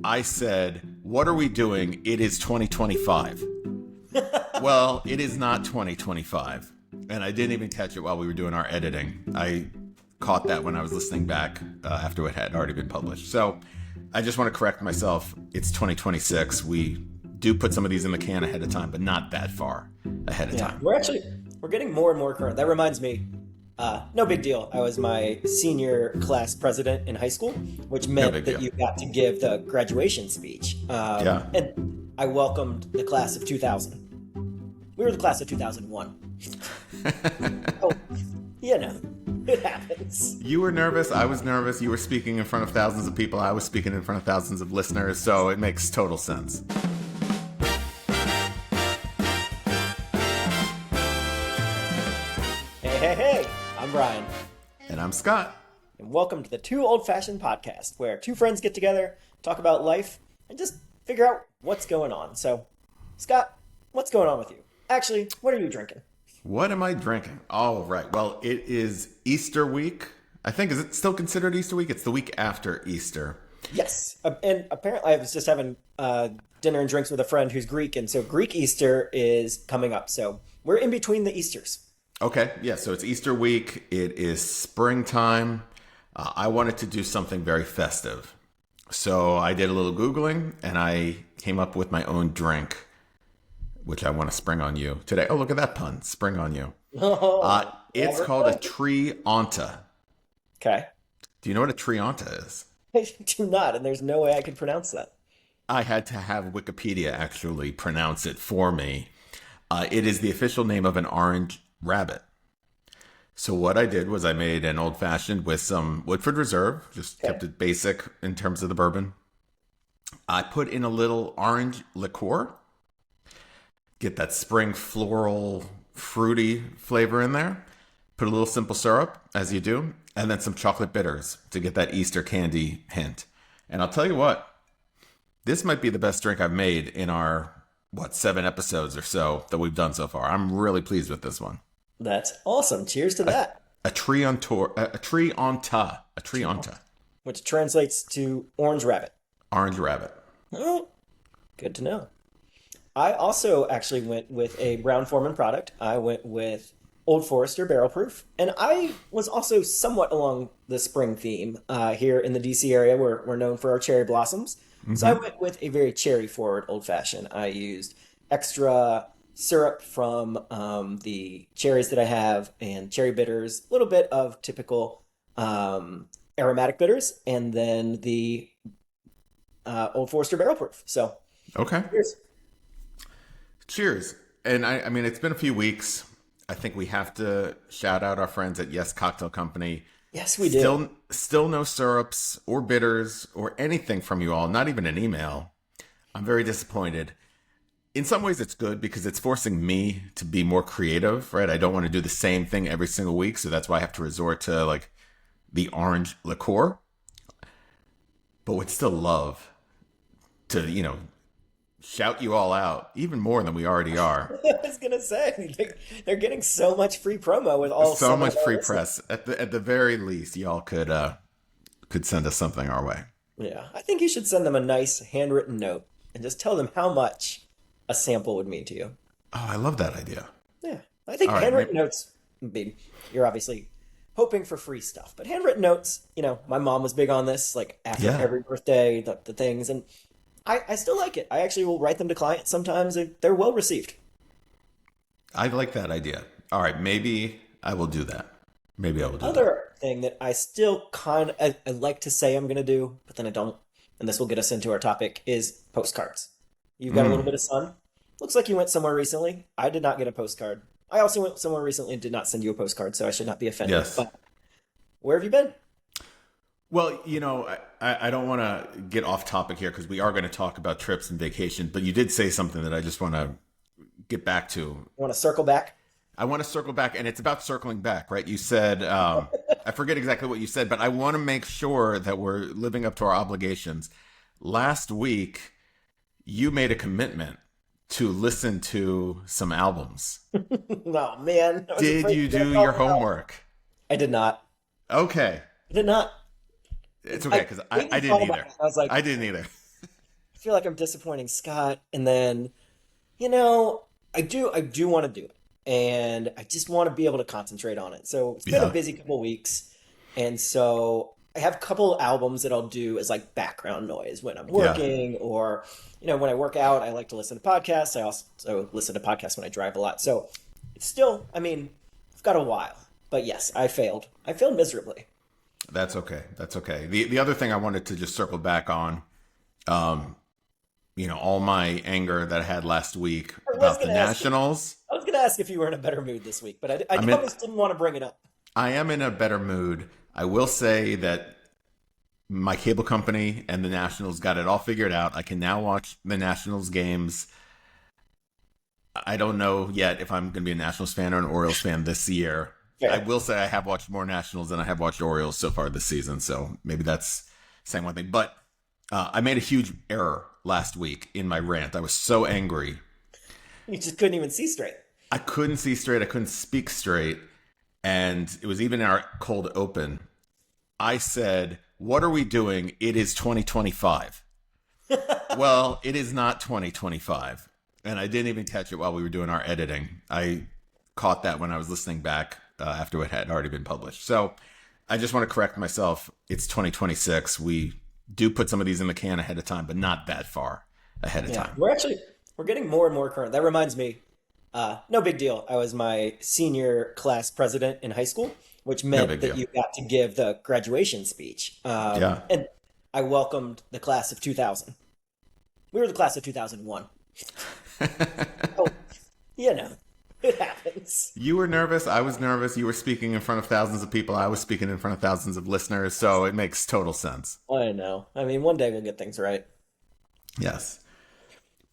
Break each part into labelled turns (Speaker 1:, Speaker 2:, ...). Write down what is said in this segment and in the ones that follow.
Speaker 1: I said, what are we doing? It is 2025. Well, it is not 2025. And I didn't even catch it while we were doing our editing. I caught that when I was listening back after it had already been published. So I just want to correct myself. It's 2026. We do put some of these in the can ahead of time, but not that far ahead of time.
Speaker 2: We're getting more and more current. That reminds me, no big deal. I was my senior class president in high school, which meant that you got to give the graduation speech. And I welcomed the class of 2000. We were the class of 2001. Oh, you know, it happens.
Speaker 1: You were nervous. I was nervous. You were speaking in front of thousands of people. I was speaking in front of thousands of listeners. So it makes total sense.
Speaker 2: Hey, I'm Brian.
Speaker 1: And I'm Scott.
Speaker 2: And welcome to the Two Old Fashioned Podcast, where two friends get together, talk about life, and just figure out what's going on. So, Scott, what's going on with you? Actually, what are you drinking?
Speaker 1: What am I drinking? All right. Well, it is Easter week. I think, is it still considered Easter week? It's the week after Easter.
Speaker 2: Yes. And apparently I was just having dinner and drinks with a friend who's Greek, and so Greek Easter is coming up. So we're in between the Easters.
Speaker 1: Okay. Yeah. So it's Easter week. It is springtime. I wanted to do something very festive. So I did a little Googling and I came up with my own drink, which I want to spring on you today. Oh, look at that pun. Spring on you. It's called a Tree Onta.
Speaker 2: Okay.
Speaker 1: Do you know what a Tree Onta is?
Speaker 2: I do not, and there's no way I could pronounce that.
Speaker 1: I had to have Wikipedia actually pronounce it for me. It is the official name of an orange rabbit. So what I did was I made an old fashioned with some Woodford Reserve, just kept it basic in terms of the bourbon. I put in a little orange liqueur, get that spring floral fruity flavor in there, put a little simple syrup as you do, and then some chocolate bitters to get that Easter candy hint. And I'll tell you what, this might be the best drink I've made in our 7 episodes or so that we've done so far. I'm really pleased with this one.
Speaker 2: That's awesome. Cheers to that.
Speaker 1: A Tree Onta.
Speaker 2: Which translates to orange rabbit.
Speaker 1: Orange rabbit.
Speaker 2: Oh, good to know. I also actually went with a Brown-Forman product. I went with Old Forester Barrel Proof. And I was also somewhat along the spring theme. Here in the DC area, we're known for our cherry blossoms. Mm-hmm. So I went with a very cherry-forward old-fashioned. I used extra syrup from the cherries that I have and cherry bitters, a little bit of typical aromatic bitters, and then the Old Forester Barrel Proof. So,
Speaker 1: okay. Cheers. And I mean, it's been a few weeks. I think we have to shout out our friends at Yes Cocktail Company.
Speaker 2: Yes, we do.
Speaker 1: Still no syrups or bitters or anything from you all, not even an email. I'm very disappointed. In some ways, it's good because it's forcing me to be more creative, right? I don't want to do the same thing every single week, so that's why I have to resort to like the orange liqueur. But would still love to, shout you all out even more than we already are.
Speaker 2: I was gonna say they're getting so much free promo with all
Speaker 1: so much free press. At the very least, y'all could send us something our way.
Speaker 2: Yeah, I think you should send them a nice handwritten note and just tell them how much a sample would mean to you.
Speaker 1: Oh, I love that idea.
Speaker 2: Yeah, I think handwritten notes. You're obviously hoping for free stuff, but handwritten notes. My mom was big on this. Like after every birthday, the things and. I still like it. I actually will write them to clients sometimes. They're well received.
Speaker 1: I like that idea. All right, maybe I will do that.
Speaker 2: Other thing that I still I like to say I'm going to do, but then I don't, and this will get us into our topic, is postcards. You've got a little bit of sun. Looks like you went somewhere recently. I did not get a postcard. I also went somewhere recently and did not send you a postcard, so I should not be offended.
Speaker 1: Yes.
Speaker 2: But where have you been?
Speaker 1: Well, I don't want to get off topic here because we are going to talk about trips and vacations, but you did say something that I just want to get back to.
Speaker 2: You want to circle back?
Speaker 1: I want to circle back, and it's about circling back, right? You said, I forget exactly what you said, but I want to make sure that we're living up to our obligations. Last week, you made a commitment to listen to some albums.
Speaker 2: Oh, man.
Speaker 1: Did you do your homework?
Speaker 2: I did not.
Speaker 1: Okay.
Speaker 2: I did not.
Speaker 1: It's okay, because I didn't either. I didn't either.
Speaker 2: feel like I'm disappointing Scott. And then, you know, I do want to do it. And I just want to be able to concentrate on it. So it's been a
Speaker 1: Yeah.
Speaker 2: busy couple weeks. And so I have a couple albums that I'll do as like background noise when I'm
Speaker 1: Yeah.
Speaker 2: working or, when I work out, I like to listen to podcasts. I also listen to podcasts when I drive a lot. So it's still, I mean, I've got a while. But yes, I failed. I failed miserably.
Speaker 1: That's okay. That's okay. The other thing I wanted to just circle back on, um, all my anger that I had last week
Speaker 2: I was
Speaker 1: about the
Speaker 2: gonna ask you.
Speaker 1: Nationals.
Speaker 2: I was gonna ask if you were in a better mood this week, but I
Speaker 1: I mean,
Speaker 2: almost didn't want to bring it up.
Speaker 1: I am in a better mood. I will say that my cable company and the Nationals got it all figured out. I can now watch the Nationals games. I don't know yet if I'm going to be a Nationals fan or an Orioles fan this year. I
Speaker 2: Fair.
Speaker 1: will say I have watched more Nationals than I have watched Orioles so far this season, so maybe that's saying one thing. But I made a huge error last week in my rant. I was so angry.
Speaker 2: You just couldn't even see straight.
Speaker 1: I couldn't see straight. I couldn't speak straight. And it was even in our cold open. I said, "What are we doing? It is 2025." Well, it is not 2025. And I didn't even catch it while we were doing our editing. I caught that when I was listening back after it had already been published. So I just want to correct myself. It's 2026. We do put some of these in the can ahead of time, but not that far ahead of
Speaker 2: Yeah,
Speaker 1: time.
Speaker 2: we're getting more and more current. That reminds me, no big deal. I was my senior class president in high school, which
Speaker 1: No
Speaker 2: meant
Speaker 1: big
Speaker 2: that
Speaker 1: deal.
Speaker 2: you got to give the graduation speech.
Speaker 1: Yeah.
Speaker 2: And I welcomed the class of 2000. We were the class of 2001. Oh, you know, it happens.
Speaker 1: You were nervous. I was nervous. You were speaking in front of thousands of people. I was speaking in front of thousands of listeners. So it makes total sense.
Speaker 2: I know. I mean, one day we'll get things right.
Speaker 1: Yes.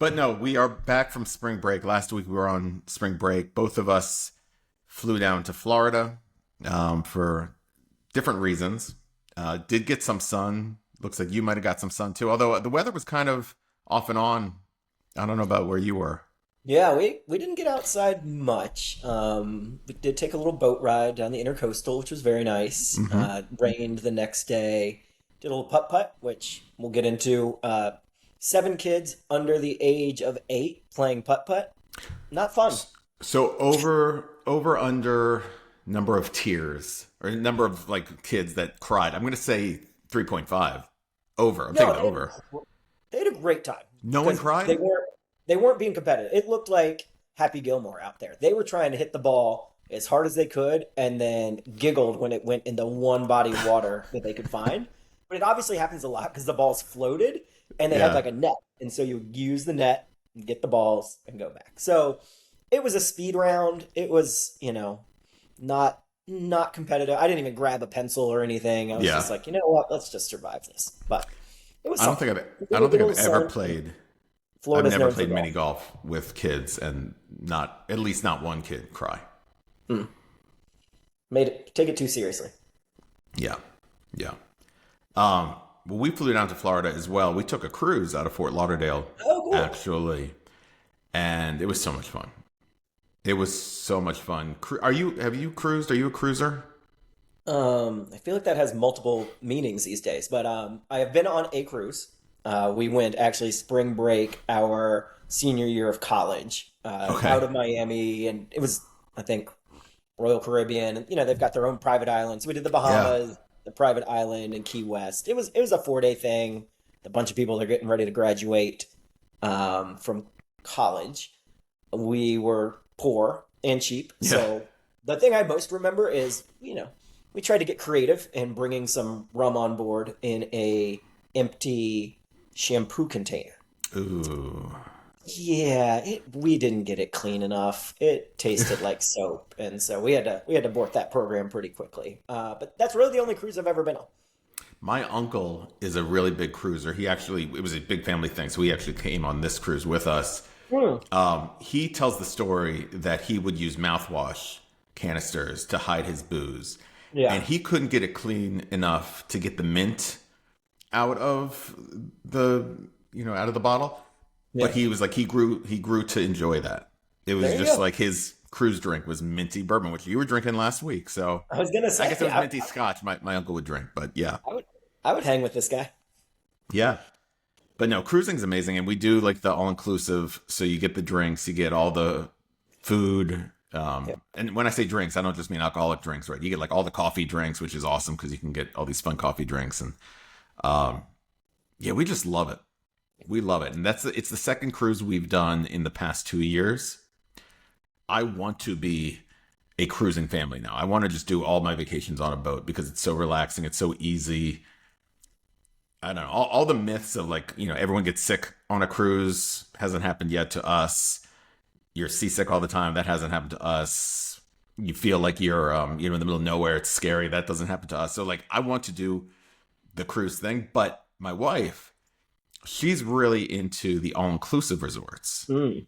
Speaker 1: But no, we are back from spring break. Last week we were on spring break. Both of us flew down to Florida for different reasons. Did get some sun. Looks like you might have got some sun too. Although the weather was kind of off and on. I don't know about where you were.
Speaker 2: Yeah, we didn't get outside much. We did take a little boat ride down the intercoastal, which was very nice.
Speaker 1: Hmm.
Speaker 2: Rained the next day. Did a little putt putt, which we'll get into. Seven kids under the age of 8 playing putt putt. Not fun.
Speaker 1: So over under number of tears or number of like kids that cried. I'm going to say 3.5. Over. I'm taking
Speaker 2: No,
Speaker 1: the over.
Speaker 2: they had a great time
Speaker 1: No one
Speaker 2: because
Speaker 1: cried?
Speaker 2: they weren't being competitive. It looked like Happy Gilmore out there. They were trying to hit the ball as hard as they could and then giggled when it went into one body of water that they could find. But it obviously happens a lot because the balls floated and they had
Speaker 1: Yeah.
Speaker 2: like a net. And so you use the net and get the balls and go back. So it was a speed round. It was, not competitive. I didn't even grab a pencil or anything. I was
Speaker 1: Yeah.
Speaker 2: just like, you know what? Let's just survive this. But it was
Speaker 1: I don't
Speaker 2: something.
Speaker 1: think I've
Speaker 2: A
Speaker 1: I don't think
Speaker 2: little
Speaker 1: I've ever
Speaker 2: sun.
Speaker 1: played I've
Speaker 2: Florida's
Speaker 1: never
Speaker 2: known for
Speaker 1: played
Speaker 2: golf.
Speaker 1: mini golf with kids and not at least not one kid cry.
Speaker 2: Hmm. Made it take it too seriously.
Speaker 1: Yeah. Yeah. Well, we flew down to Florida as well. We took a cruise out of Fort Lauderdale,
Speaker 2: Oh, cool.
Speaker 1: actually, and it was so much fun. It was so much fun. Have you cruised? Are you a cruiser?
Speaker 2: I feel like that has multiple meanings these days, but I have been on a cruise. We went actually spring break our senior year of college
Speaker 1: Okay.
Speaker 2: out of Miami, and it was, I think, Royal Caribbean. And, they've got their own private islands. We did the
Speaker 1: Yeah.
Speaker 2: Bahamas, the private island, and Key West. It was a 4-day thing. A bunch of people are getting ready to graduate from college. We were poor and cheap,
Speaker 1: Yeah.
Speaker 2: so the thing I most remember is, we tried to get creative and bringing some rum on board in a empty shampoo container.
Speaker 1: Ooh.
Speaker 2: Yeah, we didn't get it clean enough. It tasted like soap, and so we had to abort that program pretty quickly. But that's really the only cruise I've ever been on.
Speaker 1: My uncle is a really big cruiser. It was a big family thing, so he actually came on this cruise with us.
Speaker 2: Hmm.
Speaker 1: He tells the story that he would use mouthwash canisters to hide his booze,
Speaker 2: Yeah,
Speaker 1: and he couldn't get it clean enough to get the mint out of out of the bottle. But
Speaker 2: yeah.
Speaker 1: he was like he grew to enjoy that. It was
Speaker 2: There you
Speaker 1: just
Speaker 2: go.
Speaker 1: like his cruise drink was minty bourbon, which you were drinking last week. So
Speaker 2: I was gonna
Speaker 1: I
Speaker 2: say
Speaker 1: guess it was minty scotch. My uncle would drink, but yeah,
Speaker 2: I would hang with this guy.
Speaker 1: yeah. But no, cruising's amazing, and we do like the all inclusive. So you get the drinks, you get all the food.
Speaker 2: Yeah.
Speaker 1: And when I say drinks, I don't just mean alcoholic drinks, right? You get like all the coffee drinks, which is awesome because you can get all these fun coffee drinks, and um, yeah, we just love it. We love it, and it's the second cruise we've done in the past 2 years. I want to be a cruising family now. I want to just do all my vacations on a boat because it's so relaxing. It's so easy. I don't know. All the myths of like, everyone gets sick on a cruise hasn't happened yet to us. You're seasick all the time. That hasn't happened to us. You feel like you're, in the middle of nowhere. It's scary. That doesn't happen to us. So like, I want to do the cruise thing, but my wife, she's really into the all-inclusive resorts.
Speaker 2: Mm.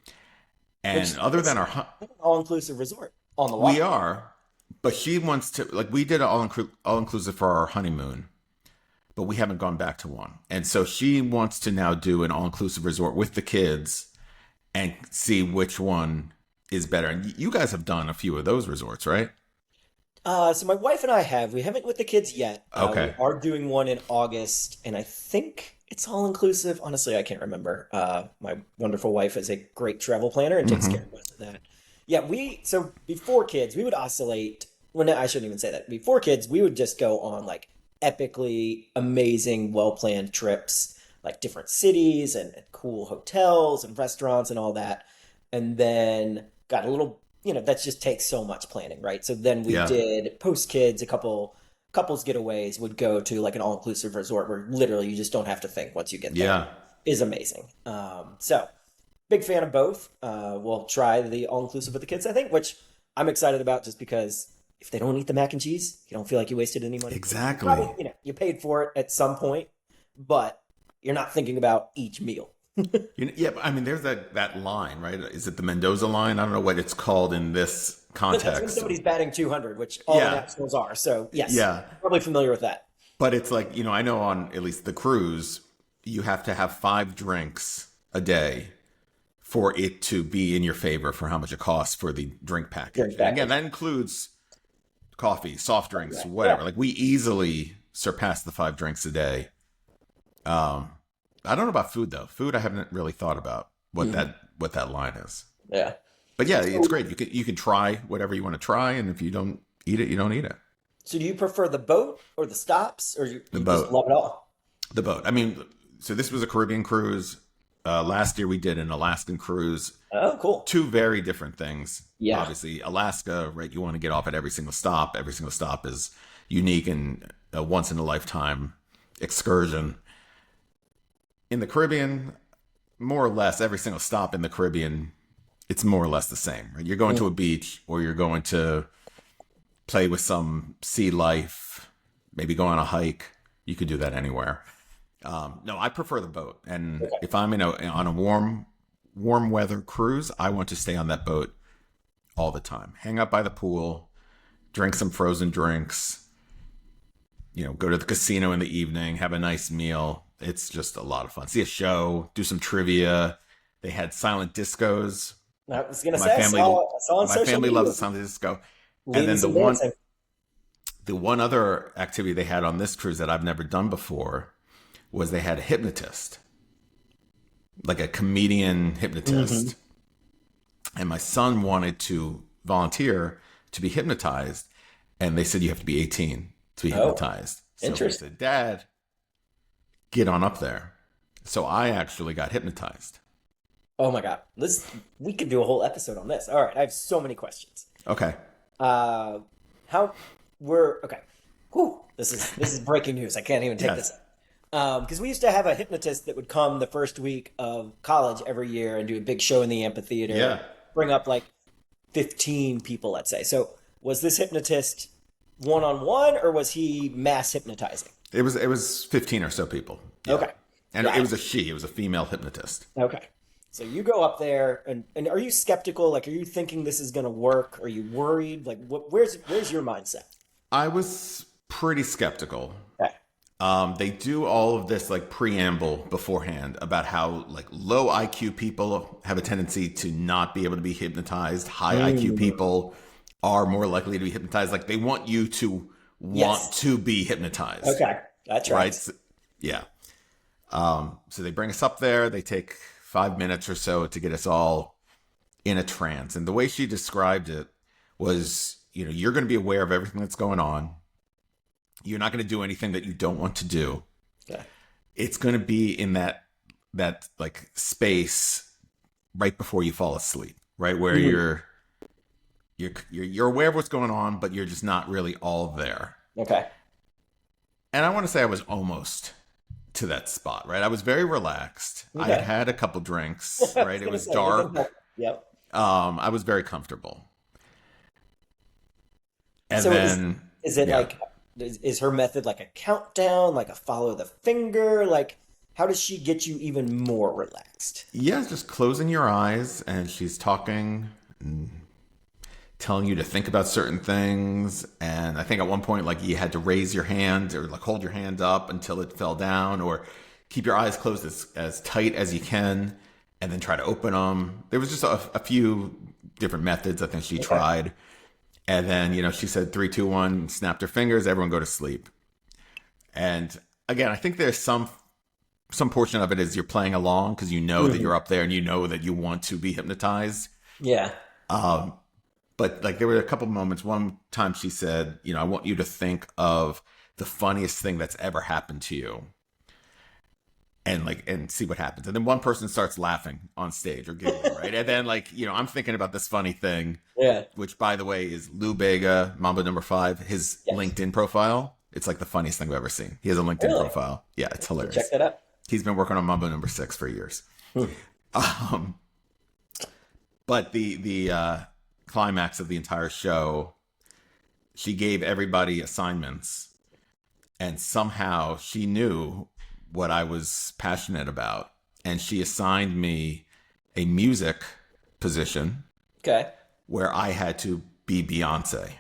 Speaker 1: And
Speaker 2: Which
Speaker 1: other
Speaker 2: is
Speaker 1: than our,
Speaker 2: an all-inclusive resort on the water.
Speaker 1: we are, but she wants to, like, we did an all-inclusive for our honeymoon, but we haven't gone back to one. And so she wants to now do an all-inclusive resort with the kids and see which one is better. And you guys have done a few of those resorts, right?
Speaker 2: So my wife and I we haven't with the kids yet.
Speaker 1: Okay.
Speaker 2: We are doing one in August, and I think it's all inclusive. Honestly, I can't remember. My wonderful wife is a great travel planner and takes care of most of that. Yeah, so before kids, we would oscillate. Well, no, I shouldn't even say that. Before kids, we would just go on like epically amazing, well-planned trips, like different cities and cool hotels and restaurants and all that. And then got a little, that just takes so much planning, right? So then we
Speaker 1: Yeah.
Speaker 2: did post kids, a couple couples getaways would go to like an all-inclusive resort where literally you just don't have to think once you get there.
Speaker 1: Yeah.
Speaker 2: Is amazing. So big fan of both. We'll try the all-inclusive with the kids, I think, which I'm excited about just because if they don't eat the mac and cheese, you don't feel like you wasted any money.
Speaker 1: Exactly.
Speaker 2: Probably, you paid for it at some point, but you're not thinking about each meal.
Speaker 1: Yeah, but I mean, there's that line, right? Is it the Mendoza line? I don't know what it's called in this
Speaker 2: But that's when
Speaker 1: context.
Speaker 2: somebody's batting 200, which all the
Speaker 1: Yeah.
Speaker 2: nationals are. So yes,
Speaker 1: Yeah.
Speaker 2: probably familiar with that.
Speaker 1: But it's like, I know on at least the cruise, you have to have 5 drinks a day for it to be in your favor for how much it costs for the drink package.
Speaker 2: Drink
Speaker 1: And
Speaker 2: package.
Speaker 1: again, that includes coffee, soft drinks,
Speaker 2: Yeah.
Speaker 1: whatever. Like we easily surpass the 5 drinks a day. I don't know about food though. Food I haven't really thought about what that line is.
Speaker 2: Yeah.
Speaker 1: But yeah, it's
Speaker 2: So,
Speaker 1: great. You can try whatever you want to try, and if you don't eat it, you don't eat it.
Speaker 2: so do you prefer the boat or the stops, or
Speaker 1: The
Speaker 2: you just
Speaker 1: boat.
Speaker 2: love it all?
Speaker 1: The boat. I mean, so this was a Caribbean cruise. Last year we did an Alaskan cruise.
Speaker 2: Oh, cool.
Speaker 1: Two very different things.
Speaker 2: Yeah.
Speaker 1: Obviously, Alaska, right? You want to get off at every single stop. Every single stop is unique and a once in a lifetime excursion. In the Caribbean, more or less, every single stop in the Caribbean, it's more or less the same. Right? You're going to a beach, or you're going to play with some sea life, maybe go on a hike. You could do that anywhere. No, I prefer the boat. And
Speaker 2: Okay.
Speaker 1: if I'm on a warm weather cruise, I want to stay on that boat all the time. Hang out by the pool, drink some frozen drinks, go to the casino in the evening, have a nice meal. It's just a lot of fun. See a show, do some trivia. They had silent discos.
Speaker 2: I was gonna
Speaker 1: My
Speaker 2: say,
Speaker 1: family,
Speaker 2: I saw on
Speaker 1: my
Speaker 2: social
Speaker 1: family
Speaker 2: media,
Speaker 1: loves the silent disco. And
Speaker 2: leading
Speaker 1: then
Speaker 2: some dancing.
Speaker 1: the one other activity they had on this cruise that I've never done before was they had a hypnotist, like a comedian hypnotist. And my son wanted to volunteer to be hypnotized, and they said you have to be 18 to be
Speaker 2: Oh,
Speaker 1: hypnotized. So he
Speaker 2: interesting.
Speaker 1: said, Dad, get on up there. So I actually got hypnotized.
Speaker 2: Oh my God, we could do a whole episode on this. All right, I have so many questions.
Speaker 1: Okay.
Speaker 2: Uh, okay. Whew, this is breaking news. I can't even take
Speaker 1: Yes.
Speaker 2: this. Because we used to have a hypnotist that would come the first week of college every year and do a big show in the amphitheater.
Speaker 1: Yeah.
Speaker 2: Bring up like 15 people, let's say. So was this hypnotist one-on-one, or was he mass hypnotizing?
Speaker 1: It was 15 or so people. Yeah.
Speaker 2: Okay.
Speaker 1: And
Speaker 2: Got
Speaker 1: it was it was a female hypnotist.
Speaker 2: Okay. So you go up there, and are you skeptical? Like, are you thinking this is going to work? Are you worried? Like, where's your mindset?
Speaker 1: I was pretty skeptical.
Speaker 2: Okay.
Speaker 1: They do all of this like preamble beforehand about how like low IQ people have a tendency to not be able to be hypnotized. High IQ people are more likely to be hypnotized. Like they want you to want
Speaker 2: Yes.
Speaker 1: to be hypnotized.
Speaker 2: Okay. That's right.
Speaker 1: Right? Yeah. So they bring us up there. They take 5 minutes or so to get us all in a trance. And the way she described it was, you're going to be aware of everything that's going on. You're not going to do anything that you don't want to do.
Speaker 2: Yeah.
Speaker 1: It's going to be in that like space right before you fall asleep, right? Where you're aware of what's going on, but you're just not really all there.
Speaker 2: Okay.
Speaker 1: And I want to say I was almost to that spot, right? I was very relaxed.
Speaker 2: Okay.
Speaker 1: I had had a couple drinks, right? It was dark.
Speaker 2: Yep.
Speaker 1: I was very comfortable. And
Speaker 2: So
Speaker 1: then
Speaker 2: is it
Speaker 1: yeah.
Speaker 2: like is her method like a countdown, like a follow the finger? Like how does she get you even more relaxed?
Speaker 1: Yeah, just closing your eyes, and she's talking and telling you to think about certain things. And I think at one point, like, you had to raise your hand or like hold your hand up until it fell down, or keep your eyes closed as tight as you can, and then try to open them. There was just a few different methods I think she tried. And then, she said 3, 2, 1, snapped her fingers, everyone go to sleep. And again, I think there's some portion of it is you're playing along because that you're up there and that you want to be hypnotized.
Speaker 2: Yeah.
Speaker 1: But like there were a couple moments. One time she said, I want you to think of the funniest thing that's ever happened to you. And see what happens. And then one person starts laughing on stage or giggling, right? And then I'm thinking about this funny thing.
Speaker 2: Yeah.
Speaker 1: Which, by the way, is Lou Bega, Mambo number 5, his LinkedIn profile. It's like the funniest thing I've ever seen. He has a LinkedIn profile. Yeah, it's hilarious.
Speaker 2: Check that out.
Speaker 1: He's been working on Mambo number 6 for years. But the climax of the entire show, she gave everybody assignments, and somehow she knew what I was passionate about, and she assigned me a music position.
Speaker 2: Okay.
Speaker 1: Where I had to be Beyonce.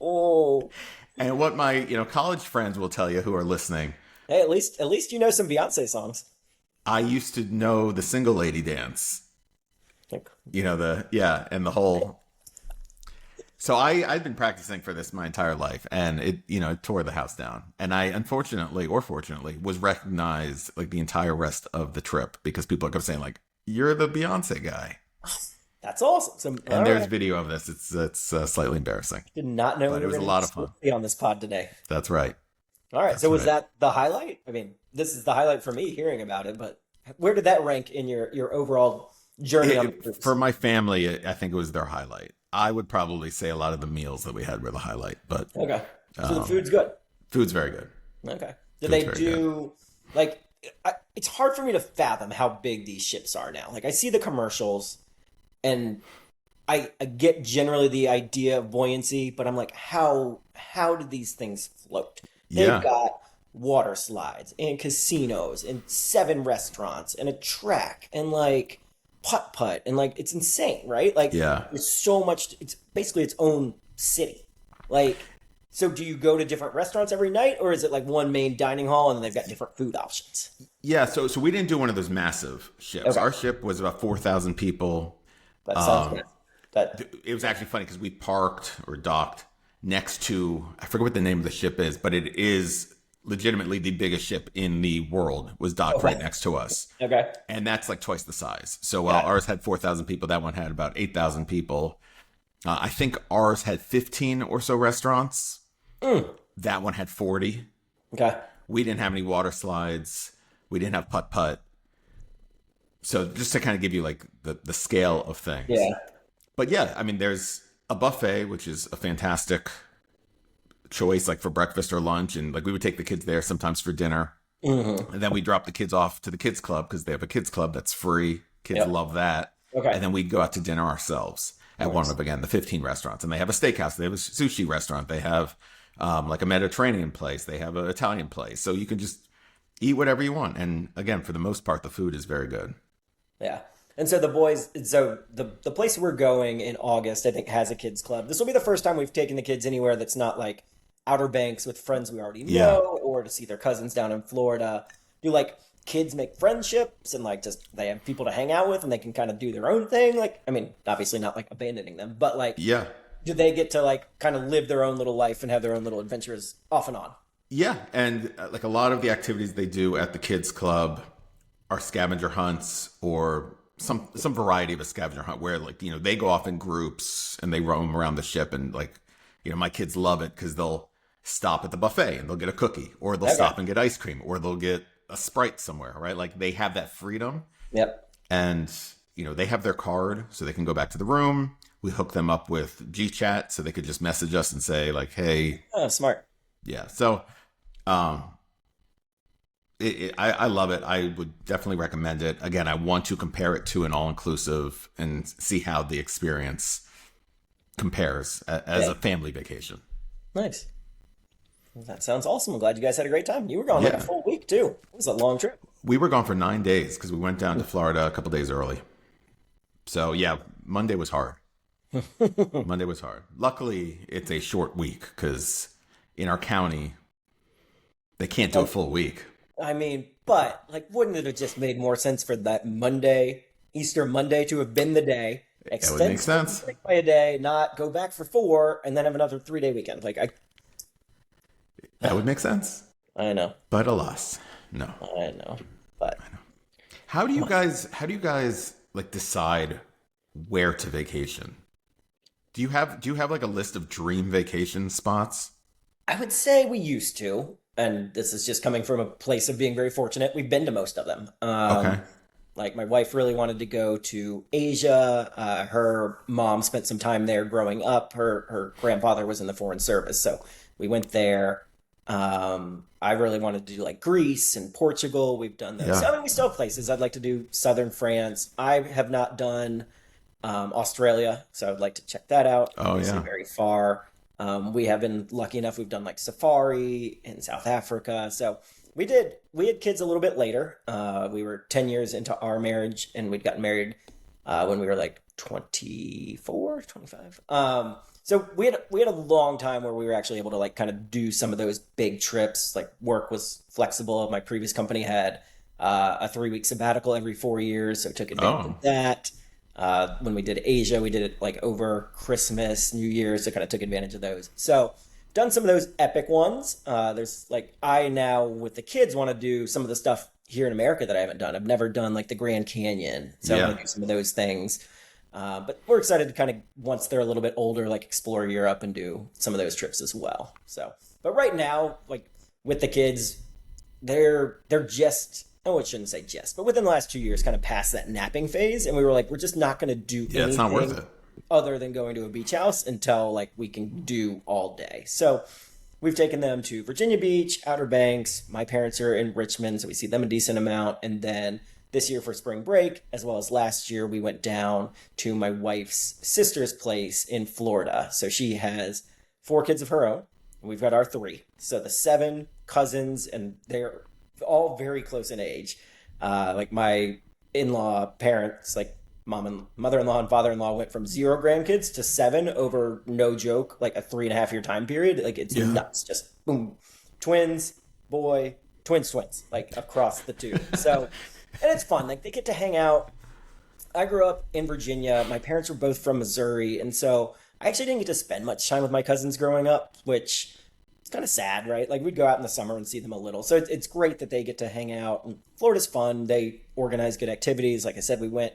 Speaker 2: Oh.
Speaker 1: And what my college friends will tell you who are listening.
Speaker 2: Hey, at least you know some Beyonce songs.
Speaker 1: I used to know the single lady dance. And the whole. So I'd been practicing for this my entire life, and it tore the house down. And I, unfortunately or fortunately, was recognized like the entire rest of the trip because people kept saying like, "You're the Beyonce guy."
Speaker 2: That's awesome.
Speaker 1: And there's video of this. It's slightly embarrassing.
Speaker 2: Did not know,
Speaker 1: but it was a lot of fun.
Speaker 2: Be on this pod today.
Speaker 1: That's right.
Speaker 2: All right. So was that the highlight? I mean, this is the highlight for me hearing about it. But where did that rank in your overall journey on the cruise?
Speaker 1: For my family, I think it was their highlight. I would probably say a lot of the meals that we had were the highlight. But
Speaker 2: okay. So the food's good.
Speaker 1: Food's very good.
Speaker 2: Okay. Did they do like? It's hard for me to fathom how big these ships are now. Like I see the commercials, and I get generally the idea of buoyancy, but I'm like, how do these things float? They've got water slides and casinos and 7 restaurants and a track and like putt and like it's insane, right? Like there's so much. It's basically its own city. Like, so do you go to different restaurants every night, or is it like one main dining hall and then they've got different food options? Yeah,
Speaker 1: so we didn't do one of those massive ships. Okay. Our ship was about 4,000 people.
Speaker 2: That sounds good.
Speaker 1: It was actually funny because we parked or docked next to, I forget what the name of the ship is, but it is legitimately the biggest ship in the world was docked right next to us.
Speaker 2: Okay.
Speaker 1: And that's like twice the size. So while ours had 4,000 people, that one had about 8,000 people. I think ours had 15 or so restaurants. That one had 40.
Speaker 2: Okay.
Speaker 1: We didn't have any water slides. We didn't have putt-putt. So just to kind of give you like the scale of things.
Speaker 2: Yeah.
Speaker 1: But yeah, I mean, there's a buffet, which is a fantastic choice, like for breakfast or lunch. And like we would take the kids there sometimes for dinner. Mm-hmm. And then we drop the kids off to the kids club because they have a kids club that's free. Kids love that. Okay. And then we'd go out to dinner ourselves at one of, again, the 15 restaurants. And they have a steakhouse. They have a sushi restaurant. They have like a Mediterranean place. They have an Italian place. So you can just eat whatever you want. And again, for the most part, the food is very good.
Speaker 2: Yeah. And so the boys, the place we're going in August, I think, has a kids club. This will be the first time we've taken the kids anywhere that's not like Outer Banks with friends we already know, or to see their cousins down in Florida. Do like kids make friendships and like just they have people to hang out with and they can kind of do their own thing? Like, I mean, obviously not like abandoning them, but like, do they get to like kind of live their own little life and have their own little adventures off and on?
Speaker 1: Yeah, and like a lot of the activities they do at the kids club are scavenger hunts or some variety of a scavenger hunt where like they go off in groups and they roam around the ship and like my kids love it because they'll stop at the buffet and they'll get a cookie or they'll
Speaker 2: Okay.
Speaker 1: stop and get ice cream or they'll get a Sprite somewhere, right? Like they have that freedom
Speaker 2: Yep.
Speaker 1: and they have their card so they can go back to the room. We hook them up with GChat so they could just message us and say like, hey,
Speaker 2: Oh, smart.
Speaker 1: yeah. So um, I love it. I would definitely recommend it. Again, I want to compare it to an all inclusive and see how the experience compares as
Speaker 2: Yeah.
Speaker 1: a family vacation.
Speaker 2: Nice. Well, that sounds awesome. I'm glad you guys had a great time. You were gone like a
Speaker 1: Yeah.
Speaker 2: full week too. It was a long trip.
Speaker 1: We were gone for 9 days because we went down to Florida a couple days early. So, yeah, Monday was hard. Monday was hard. Luckily, it's a short week because in our county, they can't do a full week.
Speaker 2: I mean, but like, wouldn't it have just made more sense for that Monday, Easter Monday, to have been the day,
Speaker 1: It would make
Speaker 2: extend spring
Speaker 1: sense.
Speaker 2: break by a day, not go back for 4, and then have another 3-day weekend? Like,
Speaker 1: That would make sense.
Speaker 2: I know,
Speaker 1: But alas, no.
Speaker 2: I know, but
Speaker 1: How do you guys like decide where to vacation? Do you have like a list of dream vacation spots?
Speaker 2: I would say we used to, and this is just coming from a place of being very fortunate. We've been to most of them.
Speaker 1: Okay.
Speaker 2: Like my wife really wanted to go to Asia. Her mom spent some time there growing up. Her grandfather was in the foreign service, so we went there. I really wanted to do like Greece and Portugal. We've done those. So,
Speaker 1: Yeah.
Speaker 2: I mean, we still have places. I'd like to do southern France. I have not done Australia, so I'd like to check that out.
Speaker 1: Oh
Speaker 2: Obviously,
Speaker 1: yeah.
Speaker 2: very far. We have been lucky enough. We've done like safari in South Africa. So we had kids a little bit later. We were 10 years into our marriage and we'd gotten married when we were like 24, 25. So we had a long time where we were actually able to like kind of do some of those big trips. Like work was flexible. My previous company had a 3-week sabbatical every 4 years, so took advantage
Speaker 1: Oh.
Speaker 2: of that. When we did Asia, we did it like over Christmas, New Year's, so kind of took advantage of those. So done some of those epic ones. There's like I now with the kids want to do some of the stuff here in America that I haven't done. I've never done like the Grand Canyon, so I want
Speaker 1: Yeah.
Speaker 2: to do some of those things. But we're excited to kind of once they're a little bit older, like explore Europe and do some of those trips as well. So, but right now, like with the kids, they're just oh, I shouldn't say just, but within the last 2 years, kind of past that napping phase, and we were like, we're just not going to do
Speaker 1: Yeah, it's not worth
Speaker 2: anything
Speaker 1: it.
Speaker 2: other than going to a beach house until like we can do all day. So we've taken them to Virginia Beach, Outer Banks. My parents are in Richmond, so we see them a decent amount. And then this year for spring break, as well as last year, we went down to my wife's sister's place in Florida. So she has 4 kids of her own, and we've got our 3. So the 7 cousins, and they're all very close in age. Like my in-law parents, like mom and mother-in-law and father-in-law went from 0 grandkids to 7 over no joke, like a 3.5 year time period. Like it's
Speaker 1: Yeah.
Speaker 2: nuts. Just boom, twins, boy, twins, like across the two. So, and it's fun. Like they get to hang out. I grew up in Virginia. My parents were both from Missouri, and so I actually didn't get to spend much time with my cousins growing up, which it's kind of sad, right? Like we'd go out in the summer and see them a little. So it's great that they get to hang out. And Florida's fun. They organize good activities. Like I said, we went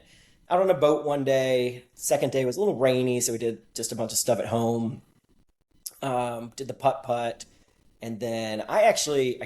Speaker 2: out on a boat one day. Second day was a little rainy, so we did just a bunch of stuff at home. Did the putt putt, and then I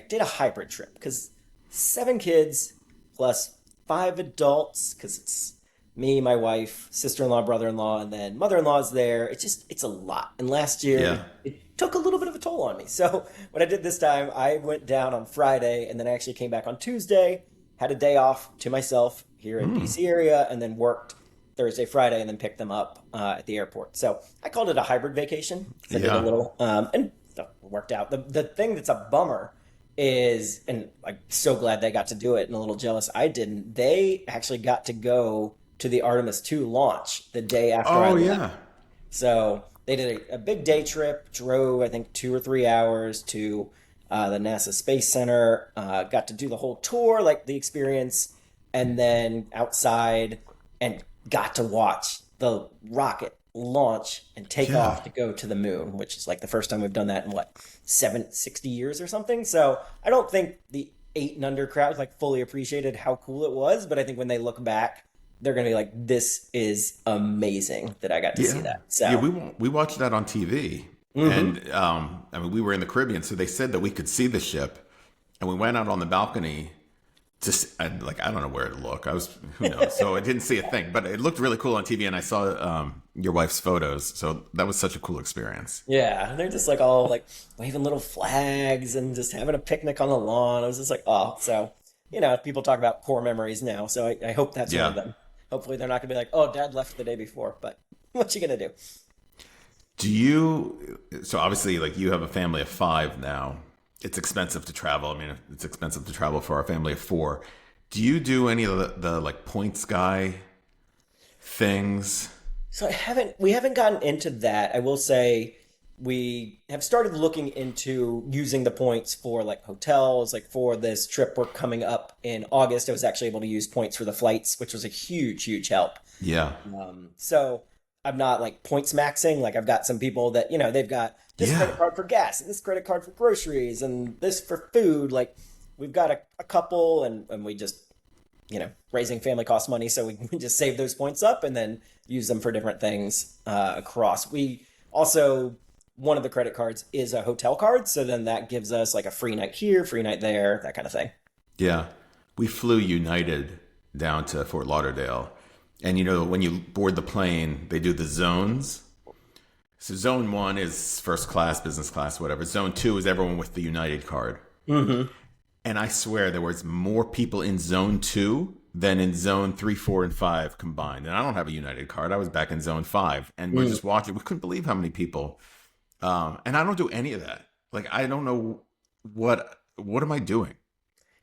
Speaker 2: did a hybrid trip because 7 kids plus 5 adults because it's me, my wife, sister-in-law, brother-in-law, and then mother-in-law's there. It's a lot. And last year
Speaker 1: Yeah.
Speaker 2: it took a little bit of a toll on me. So what I did this time, I went down on Friday and then I actually came back on Tuesday, had a day off to myself here in DC area, and then worked Thursday, Friday, and then picked them up at the airport. So I called it a hybrid vacation. 'Cause I did a
Speaker 1: Yeah.
Speaker 2: little, and it worked out. The thing that's a bummer is, and I'm so glad they got to do it, and a little jealous I didn't. They actually got to go to the Artemis 2 launch the day after I
Speaker 1: Oh
Speaker 2: left.
Speaker 1: yeah.
Speaker 2: So they did a big day trip, drove, I think, 2 or 3 hours to the NASA Space Center, got to do the whole tour, like the experience, and then outside and got to watch the rocket launch and take
Speaker 1: Yeah.
Speaker 2: off to go to the moon, which is like the first time we've done that in what, 60 years or something. So I don't think the eight and under crowd like fully appreciated how cool it was, but I think when they look back, they're gonna be like, "This is amazing that I got to see
Speaker 1: Yeah.
Speaker 2: that."
Speaker 1: Yeah,
Speaker 2: So,
Speaker 1: we watched that on TV.
Speaker 2: hmm.
Speaker 1: And I mean, we were in the Caribbean, so they said that we could see the ship. And we went out on the balcony like, I don't know where to look. Who knows? So I didn't see a thing, but it looked really cool on TV. And I saw your wife's photos. So that was such a cool experience.
Speaker 2: Yeah, they're just like all like waving little flags and just having a picnic on the lawn. I was just like, oh, so people talk about core memories now. So I hope that's one of
Speaker 1: Yeah.
Speaker 2: them. Hopefully, they're not gonna be like, oh, Dad left the day before. But what you gonna do?
Speaker 1: So obviously, like you have a family of five now. It's expensive to travel. I mean, it's expensive to travel for our family of four. Do you do any of the like points guy things?
Speaker 2: So we haven't gotten into that. I will say we have started looking into using the points for like hotels, like for this trip we're coming up in August. I was actually able to use points for the flights, which was a huge, huge help.
Speaker 1: Yeah.
Speaker 2: So I'm not like points maxing. Like I've got some people that, they've got this
Speaker 1: Yeah.
Speaker 2: credit card for gas and this credit card for groceries and this for food. Like we've got a couple and we just, raising family costs money. So we can just save those points up and then use them for different things across. We also, one of the credit cards is a hotel card. So then that gives us like a free night here, free night there, that kind of thing.
Speaker 1: Yeah. We flew United down to Fort Lauderdale. And when you board the plane, they do the zones. So zone one is first class, business class, whatever. Zone two is everyone with the United card.
Speaker 2: Mm-hmm.
Speaker 1: And I swear there was more people in zone two than in zone three, four, and five combined. And I don't have a United card. I was back in zone five, and we're just watching. We couldn't believe how many people. And I don't do any of that. Like I don't know what am I doing?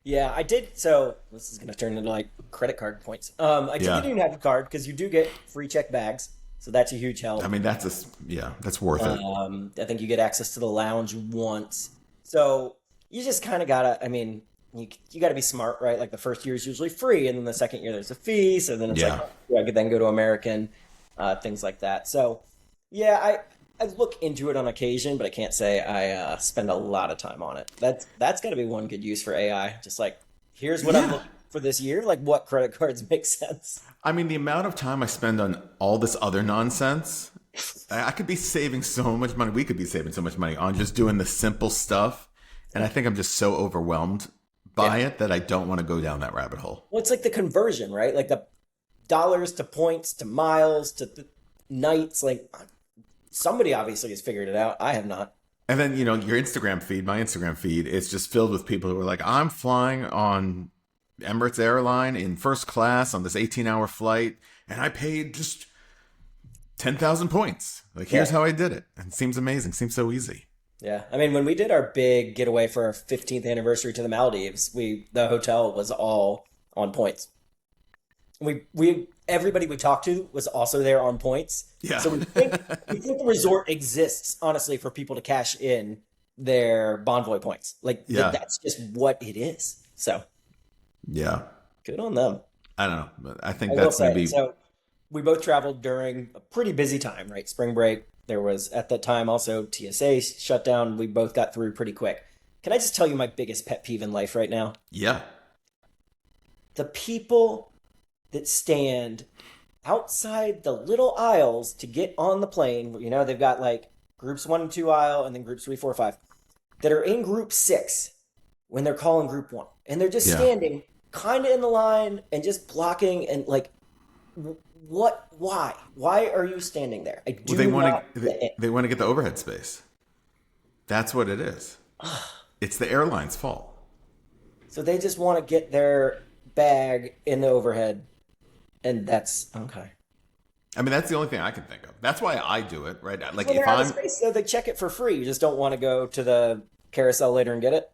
Speaker 2: Yeah, I did. So this is going to turn into like credit card points. I did get a
Speaker 1: Yeah.
Speaker 2: United card because you do get free check bags. So that's a huge help.
Speaker 1: I mean that's worth it.
Speaker 2: I think you get access to the lounge once. So you just kind of gotta, I mean, you gotta be smart, right? Like the first year is usually free, and then the second year there's a fee. So then it's like,
Speaker 1: Yeah.
Speaker 2: I could then go to American, things like that. So yeah, I look into it on occasion, but I can't say I spend a lot of time on it. That's got to be one good use for AI. Just like, here's what I'm
Speaker 1: Yeah.
Speaker 2: looking for this year. Like, what credit cards make sense?
Speaker 1: I mean, the amount of time I spend on all this other nonsense, I could be saving so much money. We could be saving so much money on just doing the simple stuff. And I think I'm just so overwhelmed by
Speaker 2: Yeah.
Speaker 1: it that I don't want to go down that rabbit hole.
Speaker 2: Well, it's like the conversion, right? Like the dollars to points to miles to nights. Like somebody obviously has figured it out. I have not.
Speaker 1: And then, your Instagram feed, my Instagram feed, is just filled with people who are like, I'm flying on Emirates airline in first class on this 18-hour flight, and I paid just 10,000 points. Like, here's
Speaker 2: Yeah.
Speaker 1: how I did it. And it seems amazing. Seems so easy.
Speaker 2: Yeah, I mean, when we did our big getaway for our 15th anniversary to the Maldives, the hotel was all on points. We everybody we talked to was also there on points.
Speaker 1: Yeah.
Speaker 2: So we think the resort exists, honestly, for people to cash in their Bonvoy points. Like
Speaker 1: Yeah.
Speaker 2: that's just what it is. So
Speaker 1: Yeah.
Speaker 2: good on them.
Speaker 1: I don't know. But I think
Speaker 2: I will
Speaker 1: that's
Speaker 2: say,
Speaker 1: maybe.
Speaker 2: so we both traveled during a pretty busy time, right? Spring break. There was at that time also TSA shut down. We both got through pretty quick. Can I just tell you my biggest pet peeve in life right now?
Speaker 1: Yeah.
Speaker 2: The people that stand outside the little aisles to get on the plane. They've got like groups 1 and 2 aisle and then groups 3, 4, 5 that are in group 6 when they're calling group 1. And they're just
Speaker 1: Yeah.
Speaker 2: standing kind of in the line and just blocking and like, what? Why are you standing there? I do
Speaker 1: Well, they want
Speaker 2: not
Speaker 1: to
Speaker 2: get it.
Speaker 1: they want to get the overhead space. That's what it is. It's the airline's fault.
Speaker 2: So they just want to get their bag in the overhead, and that's okay.
Speaker 1: I mean, that's the only thing I can think of. That's why I do it, right? Like
Speaker 2: When
Speaker 1: if
Speaker 2: they're out of
Speaker 1: I'm,
Speaker 2: space, so they check it for free. You just don't want to go to the carousel later and get it.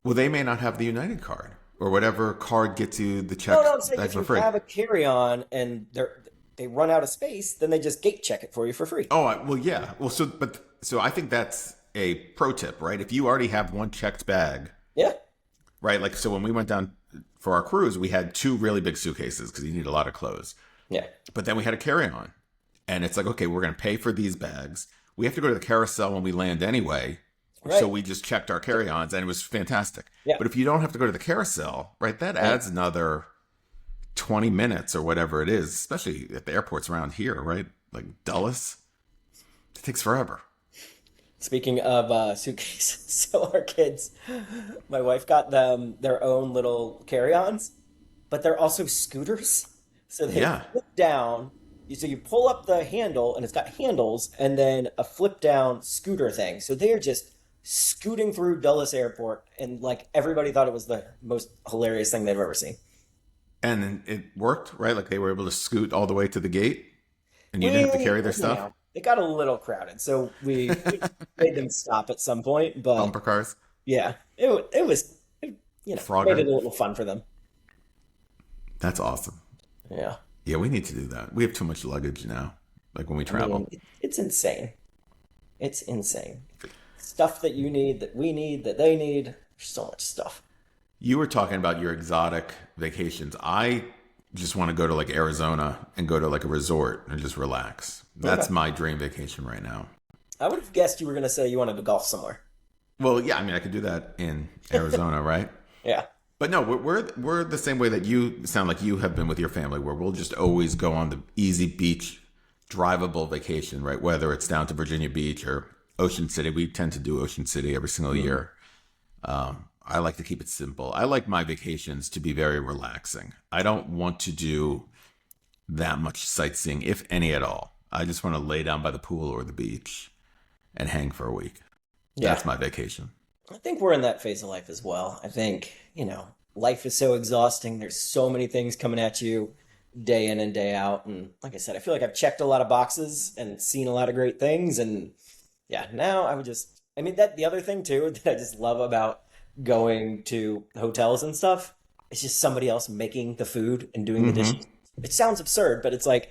Speaker 1: well, they may not have the United card or whatever card gets you the check
Speaker 2: No, I'm saying
Speaker 1: bag
Speaker 2: if
Speaker 1: for
Speaker 2: you
Speaker 1: free.
Speaker 2: have a carry-on and they run out of space, then they just gate check it for you for free.
Speaker 1: Oh, well, yeah. Well, so I think that's a pro tip, right? If you already have one checked bag,
Speaker 2: Yeah,
Speaker 1: right? Like, so when we went down for our cruise, we had 2 really big suitcases because you need a lot of clothes.
Speaker 2: yeah,
Speaker 1: But then we had a carry-on. and it's like, okay, we're going to pay for these bags. We have to go to the carousel when we land anyway. So
Speaker 2: Right.
Speaker 1: we just checked our carry-ons and it was fantastic.
Speaker 2: Yeah.
Speaker 1: But if you don't have to go to the carousel, right, that adds another 20 minutes or whatever it is, especially at the airports around here, right? Like Dulles. It takes forever.
Speaker 2: Speaking of suitcases, so our kids, my wife got them their own little carry-ons, but they're also scooters. So they
Speaker 1: Yeah.
Speaker 2: flip down. So you pull up the handle, and it's got handles, and then a flip down scooter thing. So they are just scooting through Dulles Airport, and like everybody thought it was the most hilarious thing they've ever seen.
Speaker 1: And it worked, right? Like they were able to scoot all the way to the gate and you didn't have to
Speaker 2: We,
Speaker 1: carry their stuff.
Speaker 2: it got a little crowded, so we made them stop at some point. But
Speaker 1: Bumper cars.
Speaker 2: yeah, it was, made
Speaker 1: Frogger.
Speaker 2: it a little fun for them.
Speaker 1: That's awesome.
Speaker 2: Yeah.
Speaker 1: Yeah, we need to do that. We have too much luggage now, like when we
Speaker 2: I mean,
Speaker 1: travel.
Speaker 2: it's insane. It's insane. Stuff that you need, that we need, that they need. There's so much stuff.
Speaker 1: You were talking about your exotic vacations. I just want to go to like Arizona and go to like a resort and just relax. That's
Speaker 2: Okay.
Speaker 1: my dream vacation right now.
Speaker 2: I would have guessed you were going to say you wanted to golf somewhere.
Speaker 1: Well, yeah, I mean, I could do that in Arizona, right?
Speaker 2: Yeah.
Speaker 1: But no, we're the same way that you sound like you have been with your family, where we'll just always go on the easy beach, drivable vacation, right? Whether it's down to Virginia Beach or Ocean City. We tend to do Ocean City every single year. I like to keep it simple. I like my vacations to be very relaxing. I don't want to do that much sightseeing, if any at all. I just want to lay down by the pool or the beach and hang for a week.
Speaker 2: Yeah.
Speaker 1: That's my vacation.
Speaker 2: I think we're in that phase of life as well. I think, life is so exhausting. There's so many things coming at you day in and day out. And like I said, I feel like I've checked a lot of boxes and seen a lot of great things. And yeah, now I would just, I mean, that the other thing too that I just love about going to hotels and stuff, it's just somebody else making the food and doing the dishes. It sounds absurd, but it's like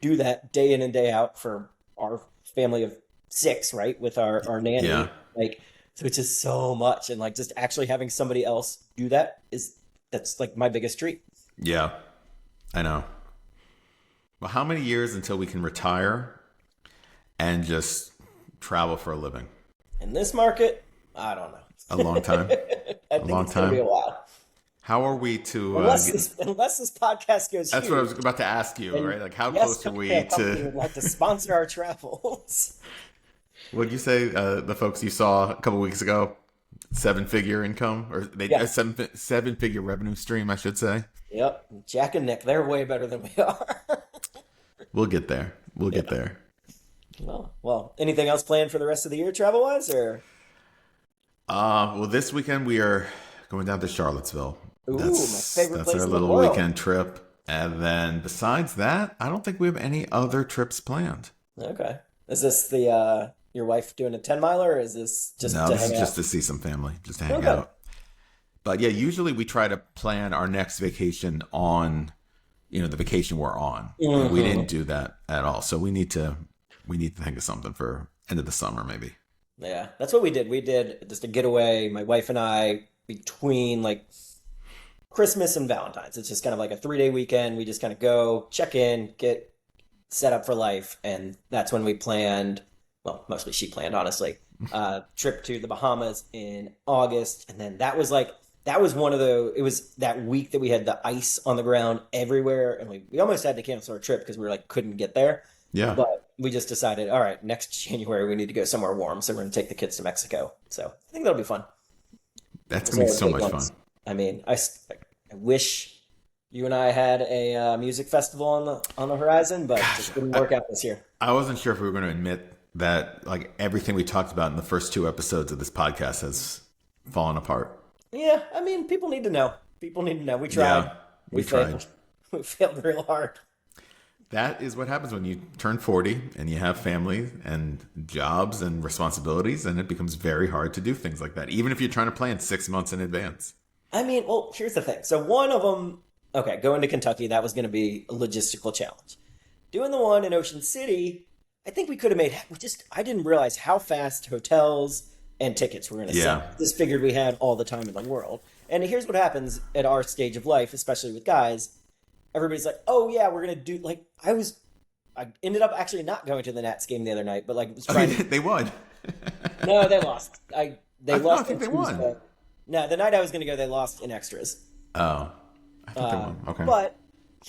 Speaker 2: do that day in and day out for our family of six, right? With our nanny.
Speaker 1: Yeah.
Speaker 2: Like, so it's just so much. And like just actually having somebody else do that's like my biggest treat.
Speaker 1: Yeah, I know. Well, how many years until we can retire and just travel for a living?
Speaker 2: In this market, I don't know.
Speaker 1: A long time.
Speaker 2: I think
Speaker 1: long
Speaker 2: it's gonna be a
Speaker 1: time.
Speaker 2: while.
Speaker 1: How are we to
Speaker 2: Unless this podcast goes
Speaker 1: That's
Speaker 2: huge.
Speaker 1: what I was about to ask you,
Speaker 2: And
Speaker 1: right? Like, how
Speaker 2: yes,
Speaker 1: close are we
Speaker 2: cocktail company
Speaker 1: to?
Speaker 2: would like to sponsor our travels.
Speaker 1: What'd you say? The folks you saw a couple weeks ago, seven-figure income, or they
Speaker 2: Yeah.
Speaker 1: a seven-figure revenue stream, I should say.
Speaker 2: Yep, Jack and Nick, they're way better than we are.
Speaker 1: We'll get there. We'll get there.
Speaker 2: Well, anything else planned for the rest of the year travel wise, or?
Speaker 1: Well, this weekend we are going down to Charlottesville.
Speaker 2: Ooh, my favorite
Speaker 1: That's
Speaker 2: place
Speaker 1: our
Speaker 2: in the
Speaker 1: little
Speaker 2: world.
Speaker 1: weekend trip. And then besides that, I don't think we have any other trips planned.
Speaker 2: Okay, is this the your wife doing a 10 miler, or is this just
Speaker 1: No,
Speaker 2: to
Speaker 1: this
Speaker 2: hang
Speaker 1: is
Speaker 2: out?
Speaker 1: just to see some family, just to hang
Speaker 2: Okay.
Speaker 1: out. But yeah, usually we try to plan our next vacation on, the vacation we're on. And we didn't do that at all. So we need to think of something for end of the summer, maybe.
Speaker 2: Yeah, that's what we did. We did just a getaway, my wife and I, between like Christmas and Valentine's. It's just kind of like a 3-day weekend. We just kind of go, check in, get set up for life. And that's when we planned, well, mostly she planned, honestly, trip to the Bahamas in August. And then that was one of it was that week that we had the ice on the ground everywhere. And we almost had to cancel our trip because we were like, couldn't get there.
Speaker 1: Yeah.
Speaker 2: But we just decided, all right, next January we need to go somewhere warm, so we're going to take the kids to Mexico. So I think that'll be fun.
Speaker 1: That's going to be
Speaker 2: Those are
Speaker 1: so
Speaker 2: the big
Speaker 1: much
Speaker 2: ones.
Speaker 1: fun.
Speaker 2: I mean, I wish you and I had a music festival on the horizon, but it just didn't work out this year.
Speaker 1: I wasn't sure if we were going to admit that like everything we talked about in the first 2 episodes of this podcast has fallen apart.
Speaker 2: Yeah, I mean, people need to know. People need to know. We tried.
Speaker 1: Yeah, we tried.
Speaker 2: failed. We failed real hard.
Speaker 1: That is what happens when you turn 40 and you have family and jobs and responsibilities, and it becomes very hard to do things like that, even if you're trying to plan 6 months in advance.
Speaker 2: I mean, well, here's the thing. So one of them, okay, going to Kentucky, that was going to be a logistical challenge. Doing the one in Ocean City, I think we could have I didn't realize how fast hotels and tickets were going to
Speaker 1: Yeah.
Speaker 2: sell. Just figured we had all the time in the world. And here's what happens at our stage of life, especially with guys. Everybody's like, oh yeah, we're going to do, like, I I ended up actually not going to the Nats game the other night, but like was
Speaker 1: I
Speaker 2: trying.
Speaker 1: mean, they won.
Speaker 2: No, they lost. They
Speaker 1: No, I
Speaker 2: lost
Speaker 1: think
Speaker 2: on
Speaker 1: they won.
Speaker 2: Tuesday. No, the night I was going to go, they lost in extras.
Speaker 1: Oh, I thought they won. Okay.
Speaker 2: But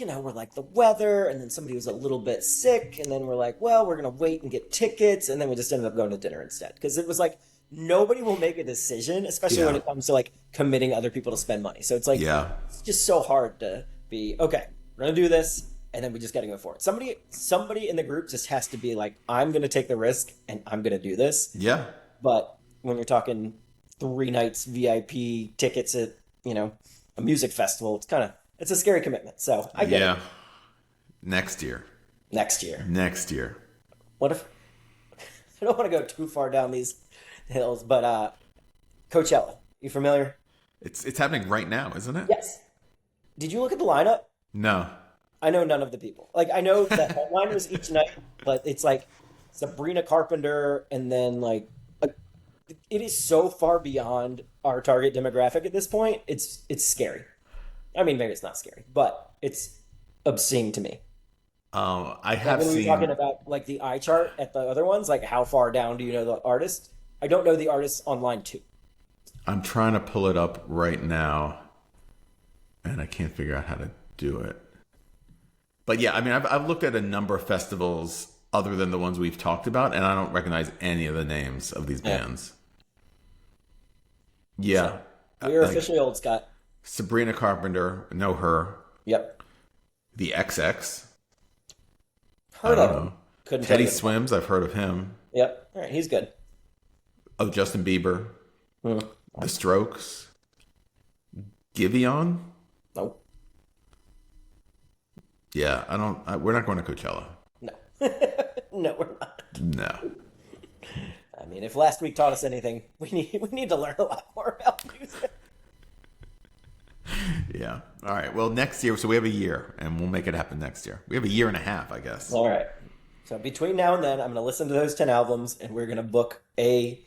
Speaker 2: we're like the weather, and then somebody was a little bit sick, and then we're like, well, we're gonna wait and get tickets, and then we just ended up going to dinner instead because it was like nobody will make a decision, especially when
Speaker 1: Yeah.
Speaker 2: it comes to like committing other people to spend money. So it's like
Speaker 1: Yeah.
Speaker 2: it's just so hard to be okay. We're gonna do this, and then we just got to go for it. Somebody in the group just has to be like, I'm gonna take the risk, and I'm gonna do this.
Speaker 1: Yeah.
Speaker 2: But when you're talking 3 nights VIP tickets at a music festival, it's a scary commitment. So I get it.
Speaker 1: Next year.
Speaker 2: Next year.
Speaker 1: Next year.
Speaker 2: What if I don't want to go too far down these hills, but Coachella, you familiar?
Speaker 1: It's happening right now, isn't it?
Speaker 2: Yes. Did you look at the lineup?
Speaker 1: No.
Speaker 2: I know none of the people. Like I know the headliners each night, but it's like Sabrina Carpenter, and then like it is so far beyond our target demographic at this point. It's scary. I mean, maybe it's not scary, but it's obscene to me.
Speaker 1: I have
Speaker 2: When we were
Speaker 1: seen.
Speaker 2: talking about like the eye chart at the other ones, like how far down do you know the artist? I don't know the artists on line 2.
Speaker 1: I'm trying to pull it up right now, and I can't figure out how to do it. But yeah, I mean, I've looked at a number of festivals other than the ones we've talked about, and I don't recognize any of the names of these bands. Yeah.
Speaker 2: We're
Speaker 1: Like
Speaker 2: officially old, Scott.
Speaker 1: Sabrina Carpenter, know her.
Speaker 2: Yep.
Speaker 1: The XX. I
Speaker 2: Heard
Speaker 1: don't
Speaker 2: of him.
Speaker 1: know.
Speaker 2: Couldn't tell
Speaker 1: Teddy
Speaker 2: you.
Speaker 1: Swims, I've heard of him.
Speaker 2: Yep. All right, he's good.
Speaker 1: Oh, Justin Bieber.
Speaker 2: Hmm.
Speaker 1: The Strokes. Giveon.
Speaker 2: Nope.
Speaker 1: Yeah, we're not going to Coachella.
Speaker 2: No. No, we're not.
Speaker 1: No.
Speaker 2: I mean, if last week taught us anything, we need to learn a lot more about music.
Speaker 1: Yeah. All right. Well, next year, so we have a year, and we'll make it happen next year. We have a year and a half, I guess.
Speaker 2: All right. So between now and then, I'm going to listen to those 10 albums, and we're going to book a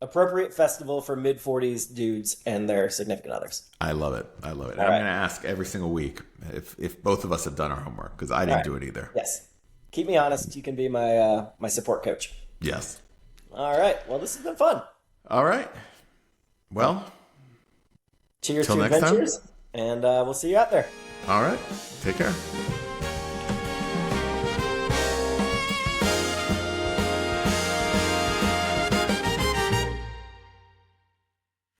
Speaker 2: appropriate festival for mid-40s dudes and their significant others.
Speaker 1: I love it. I love it.
Speaker 2: All
Speaker 1: I'm
Speaker 2: right.
Speaker 1: going to ask every single week if both of us have done our homework, because I didn't
Speaker 2: right.
Speaker 1: do it either.
Speaker 2: Yes. Keep me honest. You can be my support coach.
Speaker 1: Yes.
Speaker 2: All right. Well, this has been fun.
Speaker 1: All right. Well,
Speaker 2: Cheers
Speaker 1: till
Speaker 2: to
Speaker 1: next time.
Speaker 2: adventures, and we'll see you out there.
Speaker 1: all right. Take care.